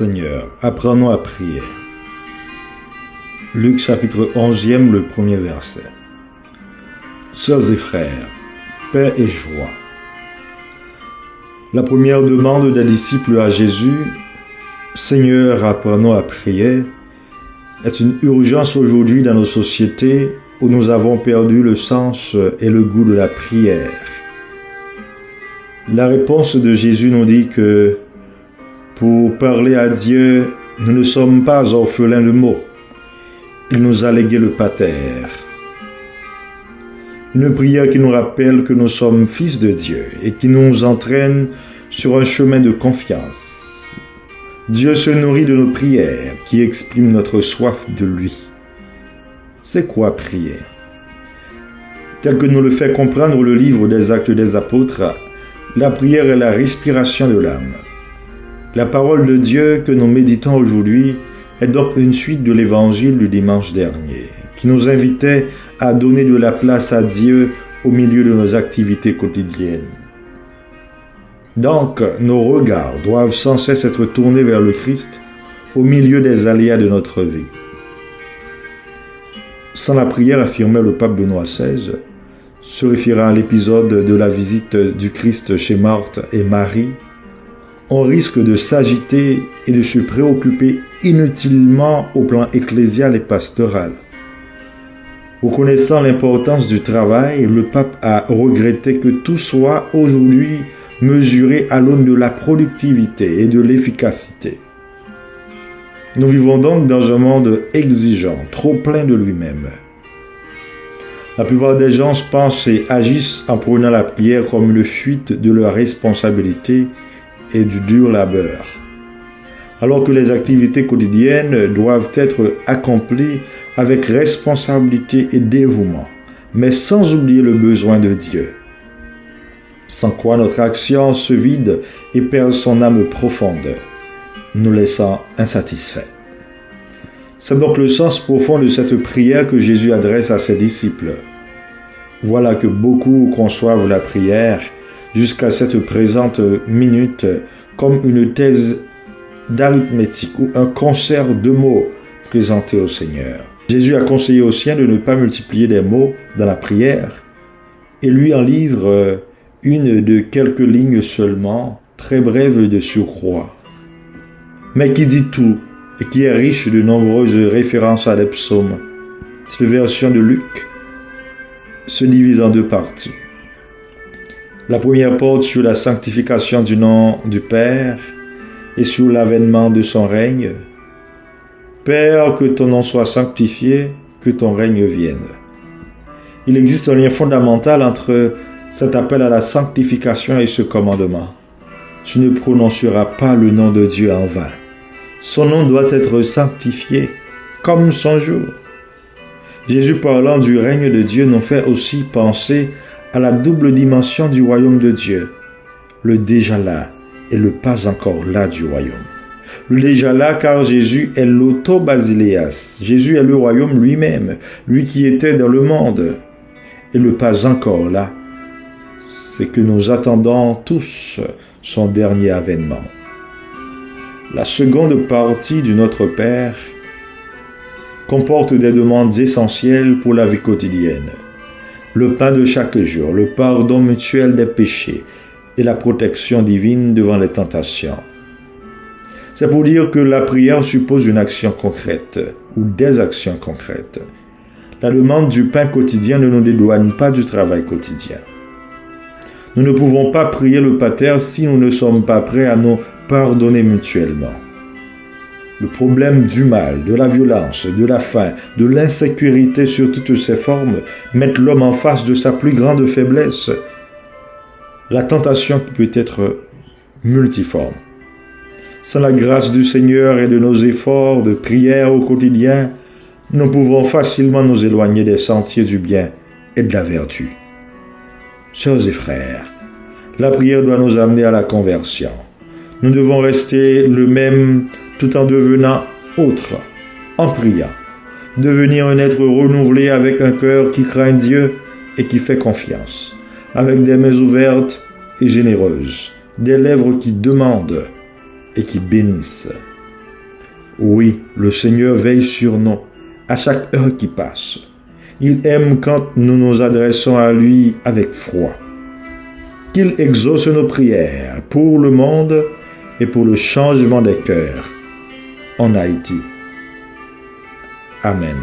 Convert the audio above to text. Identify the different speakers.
Speaker 1: Seigneur, apprenons à prier. Luc chapitre 11e, le premier verset. Sœurs et frères, paix et joie. La première demande des disciples à Jésus, Seigneur, apprenons à prier, est une urgence aujourd'hui dans nos sociétés où nous avons perdu le sens et le goût de la prière. La réponse de Jésus nous dit que pour parler à Dieu, nous ne sommes pas orphelins de mots. Il nous a légué le pater. Une prière qui nous rappelle que nous sommes fils de Dieu et qui nous entraîne sur un chemin de confiance. Dieu se nourrit de nos prières qui expriment notre soif de lui. C'est quoi prier? Tel que nous le fait comprendre le livre des Actes des Apôtres, la prière est la respiration de l'âme. La parole de Dieu que nous méditons aujourd'hui est donc une suite de l'évangile du dimanche dernier, qui nous invitait à donner de la place à Dieu au milieu de nos activités quotidiennes. Donc, nos regards doivent sans cesse être tournés vers le Christ au milieu des aléas de notre vie. Sans la prière, affirmait le pape Benoît XVI, se référant à l'épisode de la visite du Christ chez Marthe et Marie, on risque de s'agiter et de se préoccuper inutilement au plan ecclésial et pastoral. Reconnaissant l'importance du travail, le pape a regretté que tout soit aujourd'hui mesuré à l'aune de la productivité et de l'efficacité. Nous vivons donc dans un monde exigeant, trop plein de lui-même. La plupart des gens pensent et agissent en prenant la prière comme une fuite de leurs responsabilités et du dur labeur, alors que les activités quotidiennes doivent être accomplies avec responsabilité et dévouement, mais sans oublier le besoin de Dieu. Sans quoi notre action se vide et perd son âme profonde, nous laissant insatisfaits. C'est donc le sens profond de cette prière que Jésus adresse à ses disciples. Voilà que beaucoup conçoivent la prière jusqu'à cette présente minute comme une thèse d'arithmétique ou un concert de mots présenté au Seigneur. Jésus a conseillé aux siens de ne pas multiplier les mots dans la prière et lui en livre une de quelques lignes seulement, très brève de surcroît, mais qui dit tout et qui est riche de nombreuses références à des psaumes. Cette version de Luc se divise en deux parties. La première porte sur la sanctification du nom du Père et sur l'avènement de son règne. Père, que ton nom soit sanctifié, que ton règne vienne. Il existe un lien fondamental entre cet appel à la sanctification et ce commandement. Tu ne prononceras pas le nom de Dieu en vain. Son nom doit être sanctifié comme son jour. Jésus, parlant du règne de Dieu, nous fait aussi penser à la double dimension du royaume de Dieu, le déjà là et le pas encore là du royaume. Le déjà là car Jésus est l'auto-basileas, Jésus est le royaume lui-même, lui qui était dans le monde. Et le pas encore là, c'est que nous attendons tous son dernier avènement. La seconde partie du Notre Père comporte des demandes essentielles pour la vie quotidienne. Le pain de chaque jour, le pardon mutuel des péchés et la protection divine devant les tentations. C'est pour dire que la prière suppose une action concrète ou des actions concrètes. La demande du pain quotidien ne nous dédouane pas du travail quotidien. Nous ne pouvons pas prier le pater si nous ne sommes pas prêts à nous pardonner mutuellement. Le problème du mal, de la violence, de la faim, de l'insécurité sur toutes ses formes met l'homme en face de sa plus grande faiblesse. La tentation peut être multiforme. Sans la grâce du Seigneur et de nos efforts de prière au quotidien, nous pouvons facilement nous éloigner des sentiers du bien et de la vertu. Sœurs et frères, la prière doit nous amener à la conversion. Nous devons rester le même tout en devenant autre, en priant. Devenir un être renouvelé avec un cœur qui craint Dieu et qui fait confiance, avec des mains ouvertes et généreuses, des lèvres qui demandent et qui bénissent. Oui, le Seigneur veille sur nous à chaque heure qui passe. Il aime quand nous nous adressons à lui avec foi. Qu'il exauce nos prières pour le monde et pour le changement des cœurs en Haïti. Amen.